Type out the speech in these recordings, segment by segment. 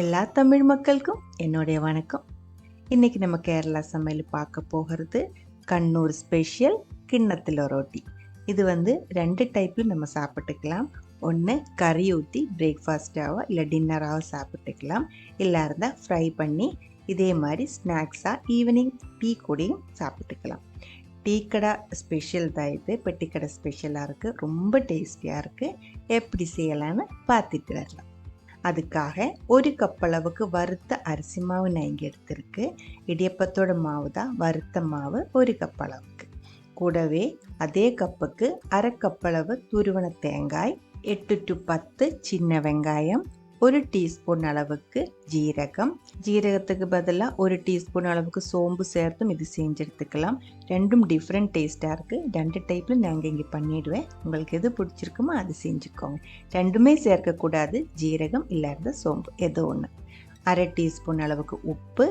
எல்லா தமிழ் மக்களுக்கும் என்னுடைய வணக்கம். இன்னைக்கு நம்ம கேரளா சமையல் பார்க்க போகிறது கண்ணூர் ஸ்பெஷல் கிண்ணத்தில் ரொட்டி. இது ரெண்டு டைப்பில் நம்ம சாப்பிட்டுக்கலாம். ஒன்று கறி ஊற்றி பிரேக்ஃபாஸ்ட்டாவோ இல்லை டின்னராகவோ சாப்பிட்டுக்கலாம். இல்லை இருந்தால் ஃப்ரை பண்ணி இதே மாதிரி ஸ்நாக்ஸாக ஈவினிங் டீ கூடயும் சாப்பிட்டுக்கலாம். டீ கடை ஸ்பெஷல் தான் இது. இப்போ டீ கடை ஸ்பெஷலாக இருக்குது, ரொம்ப டேஸ்டியாக இருக்குது. எப்படி செய்யலான்னு பார்த்துட்டு வரலாம். அதுக்காக ஒரு கப் அளவுக்கு வறுத்த அரிசி மாவு நான் இங்கே எடுத்திருக்கு. இடியப்பத்தோட மாவு தான், வறுத்த மாவு ஒரு கப் அளவுக்கு. கூடவே அதே கப்புக்கு அரை கப் அளவு துருவன தேங்காய், 8 to 10 சின்ன வெங்காயம், 1 டீஸ்பூன் அளவுக்கு ஜீரகம். ஜீரகத்துக்கு பதிலாக 1 டீஸ்பூன் அளவுக்கு சோம்பு சேர்த்தும் இது செஞ்சு எடுத்துக்கலாம். ரெண்டும் டிஃப்ரெண்ட் டேஸ்ட்டாக இருக்குது. ரெண்டு டைப்பில் நாங்கள் இங்கே பண்ணிவிடுவேன். உங்களுக்கு எது பிடிச்சிருக்குமோ அது செஞ்சுக்கோங்க. ரெண்டுமே சேர்க்கக்கூடாது, ஜீரகம் இல்லாத சோம்பு ஏதோ ஒன்று. அரை டீஸ்பூன் அளவுக்கு உப்பு,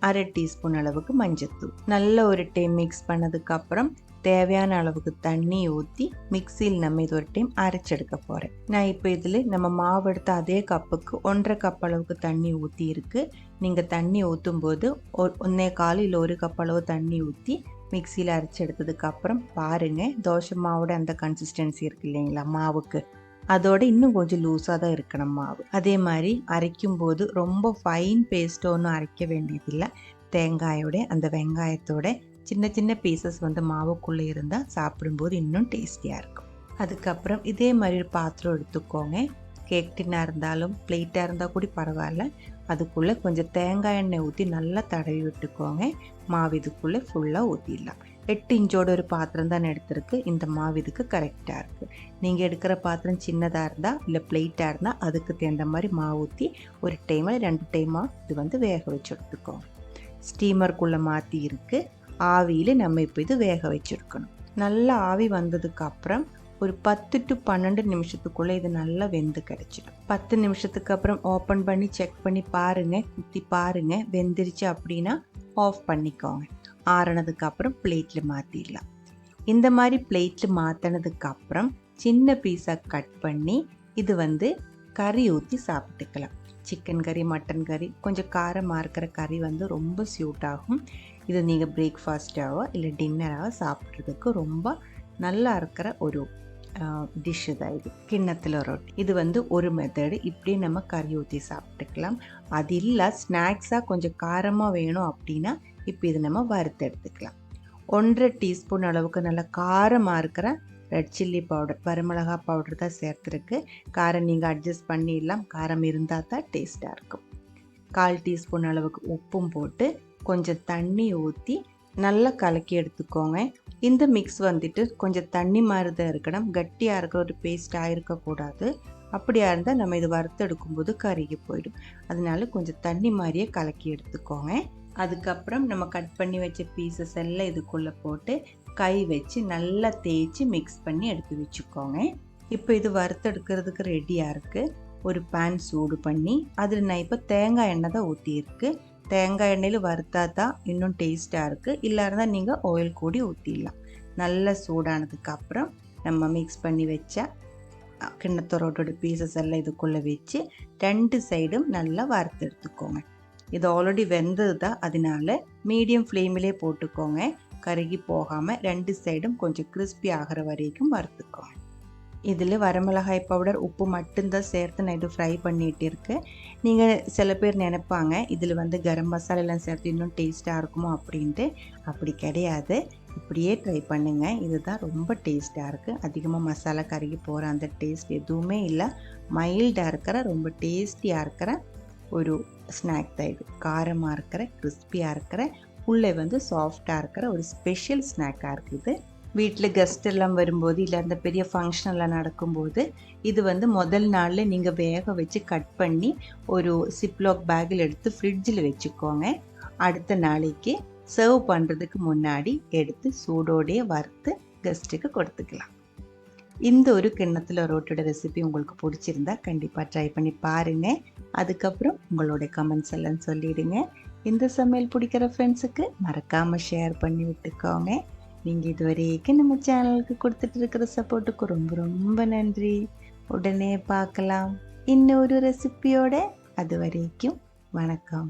அரை டீஸ்பூன் அளவுக்கு மஞ்சத்தூள். நல்ல ஒரு டைம் மிக்ஸ் பண்ணதுக்கப்புறம் தேவையான அளவுக்கு தண்ணி ஊற்றி மிக்சியில் நம்ம இது ஒரு டைம் அரைச்செடுக்க போகிறேன். நான் இப்போ இதில் நம்ம மாவு எடுத்த அதே கப்புக்கு 1.5 கப் அளவுக்கு தண்ணி ஊற்றி இருக்குது. நீங்கள் தண்ணி ஊற்றும் போது 1.25 இல்லை 1 கப் அளவு தண்ணி ஊற்றி மிக்சியில் அரைச்செடுத்ததுக்கப்புறம் பாருங்கள், தோசை மாவோட அந்த கன்சிஸ்டன்சி இருக்குது இல்லைங்களா மாவுக்கு, அதோட இன்னும் கொஞ்சம் லூஸாக தான் இருக்கணும் மாவு. அதே மாதிரி அரைக்கும் போது ரொம்ப ஃபைன் பேஸ்ட்டோ ஒன்றும் அரைக்க வேண்டியதில்லை. தேங்காயோட அந்த வெங்காயத்தோட சின்ன சின்ன பீசஸ் மாவுக்குள்ளே இருந்தால் சாப்பிடும்போது இன்னும் டேஸ்டியாக இருக்கும். அதுக்கப்புறம் இதே மாதிரி ஒரு பாத்திரம் எடுத்துக்கோங்க. கேக் டின்னாக இருந்தாலும் பிளேட்டாக இருந்தால் கூட பரவாயில்ல. அதுக்குள்ளே கொஞ்சம் தேங்காய் எண்ணெய் ஊற்றி நல்லா தடவி விட்டுக்கோங்க. மாவு இதுக்குள்ளே ஃபுல்லாக ஊற்றிடலாம். 8 இன்ச்சோட ஒரு பாத்திரம் தான் எடுத்திருக்கு. இந்த மாவு இதுக்கு கரெக்டாக இருக்குது. நீங்கள் எடுக்கிற பாத்திரம் சின்னதாக இருந்தால் இல்லை பிளேட்டாக இருந்தால் அதுக்கு தகுந்த மாதிரி மாவு ஊற்றி ஒரு டைமாக 2 டைமாக இது வேக வச்சு எடுத்துக்கோங்க. ஸ்டீமருக்குள்ளே மாற்றி இருக்குது. ஆவியில் நம்ம இப்போ இது வேக வச்சுருக்கணும். நல்லா ஆவி வந்ததுக்கப்புறம் ஒரு 10 to 12 நிமிஷத்துக்குள்ளே இது நல்லா வெந்து கிடச்சிடும். 10 நிமிஷத்துக்கு அப்புறம் ஓப்பன் பண்ணி செக் பண்ணி பாருங்கள், குத்தி பாருங்கள். வெந்துருச்சு அப்படின்னா ஆஃப் பண்ணிக்கோங்க. ஆறினதுக்கப்புறம் பிளேட்டில் மாற்றிடலாம். இந்த மாதிரி பிளேட்டில் மாற்றினதுக்கப்புறம் சின்ன பீஸாக கட் பண்ணி இது கறி ஊற்றி சாப்பிட்டுக்கலாம். சிக்கன் கறி, மட்டன் கறி, கொஞ்சம் காரமாக இருக்கிற கறி ரொம்ப சூட் ஆகும். இது நீங்கள் பிரேக்ஃபாஸ்ட்டாவோ இல்லை டின்னராகவோ சாப்பிட்றதுக்கு ரொம்ப நல்லா இருக்கிற ஒரு டிஷ்ஷு தான் இது, கிண்ணத்தில் ரொட்டி. இது ஒரு மெத்தடு. இப்படி நம்ம கறி ஊற்றி சாப்பிட்டுக்கலாம். அது இல்லை ஸ்நாக்ஸாக கொஞ்சம் காரமாக வேணும் அப்படின்னா இப்போ இது நம்ம வறுத்து எடுத்துக்கலாம். 1.5 டீஸ்பூன் அளவுக்கு நல்லா காரமாக இருக்கிற ரெட் சில்லி பவுடர், வரமிளகா பவுடர் தான் சேர்த்துருக்கு. காரம் நீங்கள் அட்ஜஸ்ட் பண்ணிடலாம். காரம் இருந்தால் தான் டேஸ்ட்டாக இருக்கும். 1/4 டீஸ்பூன் அளவுக்கு உப்பும் போட்டு கொஞ்சம் தண்ணி ஊற்றி நல்லா கலக்கி எடுத்துக்கோங்க. இந்த மிக்ஸ் கொஞ்சம் தண்ணி மாதிரி தான் இருக்கணும். கட்டியாக இருக்கிற ஒரு பேஸ்ட்டாக இருக்கக்கூடாது. அப்படியா இருந்தால் நம்ம இது வறுத்து எடுக்கும்போது கருகி போயிடும். அதனால கொஞ்சம் தண்ணி மாதிரியே கலக்கி எடுத்துக்கோங்க. அதுக்கப்புறம் நம்ம கட் பண்ணி வச்ச பீசஸ் எல்லாம் இதுக்குள்ளே போட்டு கை வச்சு நல்லா தேய்ச்சி மிக்ஸ் பண்ணி எடுத்து வச்சுக்கோங்க. இப்போ இது வறுத்தெடுக்கிறதுக்கு ரெடியாக இருக்குது. ஒரு பேன் சூடு பண்ணி அதில் நான் இப்போ தேங்காய் எண்ணெய் தான் ஊற்றியிருக்கு. தேங்காய் எண்ணெயில் வறுத்தா தான் இன்னும் டேஸ்ட்டாக இருக்குது. இல்லை இருந்தால் நீங்கள் ஆயில் கூடி ஊற்றிடலாம். நல்லா சூடானதுக்கப்புறம் நம்ம மிக்ஸ் பண்ணி வச்ச கிண்ணத்தொரோட்டோட பீசஸ் எல்லாம் இதுக்குள்ளே வச்சு 2 சைடும் நல்லா வறுத்து எடுத்துக்கோங்க. இது ஆல்ரெடி வெந்தது தான், அதனால மீடியம் ஃப்ளேமிலே போட்டுக்கோங்க. கருகி போகாமல் 2 சைடும் கொஞ்சம் கிறிஸ்பி ஆகிற வரைக்கும் வறுத்துக்கோங்க. இதில் வரமிளகாய் பவுடர், உப்பு மட்டும்தான் சேர்த்து நான் இது ஃப்ரை பண்ணிகிட்டு இருக்கேன். நீங்கள் சில பேர் நினைப்பாங்க இதில் கரம் மசாலெல்லாம் சேர்த்து இன்னும் டேஸ்ட்டாக இருக்குமோ அப்படின்ட்டு. அப்படி கிடையாது. இப்படியே ட்ரை பண்ணுங்கள். இதுதான் ரொம்ப டேஸ்ட்டாக இருக்குது. அதிகமாக மசாலா கருகி போகிற அந்த டேஸ்ட் எதுவுமே இல்லை. மைல்டாக இருக்கிற ரொம்ப டேஸ்டியாக இருக்கிற ஒரு ஸ்நாக் தான் இது. காரமாக இருக்கிற, கிறிஸ்பியாக இருக்கிற, உள்ளே சாஃப்டாக இருக்கிற ஒரு ஸ்பெஷல் ஸ்நாக்காக இருக்குது. வீட்டில் கெஸ்ட் எல்லாம் வரும்போது இல்லை அந்த பெரிய ஃபங்க்ஷனெல்லாம் நடக்கும்போது இது முதல் நாளில் நீங்கள் வேக வச்சு கட் பண்ணி ஒரு சிப்லாக் பேக்கில் எடுத்து ஃப்ரிட்ஜில் வச்சுக்கோங்க. அடுத்த நாளைக்கு சர்வ் பண்ணுறதுக்கு முன்னாடி எடுத்து சூடோடையே வறுத்து கெஸ்ட்டுக்கு கொடுத்துக்கலாம். இந்த ஒரு கிண்ணத்தில் ரொட்டியோட ரெசிபி உங்களுக்கு பிடிச்சிருந்தா கண்டிப்பாக ட்ரை பண்ணி பாருங்கள். அதுக்கப்புறம் உங்களோட கமெண்ட்ஸ் எல்லாம் சொல்லிவிடுங்க. இந்த சமையல் பிடிக்கிற ஃப்ரெண்ட்ஸுக்கு மறக்காமல் ஷேர் பண்ணி விட்டுக்கோங்க. நீங்கள் இதுவரைக்கும் நம்ம சேனலுக்கு கொடுத்துட்டு இருக்கிற சப்போர்ட்டுக்கு ரொம்ப ரொம்ப நன்றி. உடனே பார்க்கலாம் இன்னொரு ரெசிபியோட. அது வரைக்கும் வணக்கம்.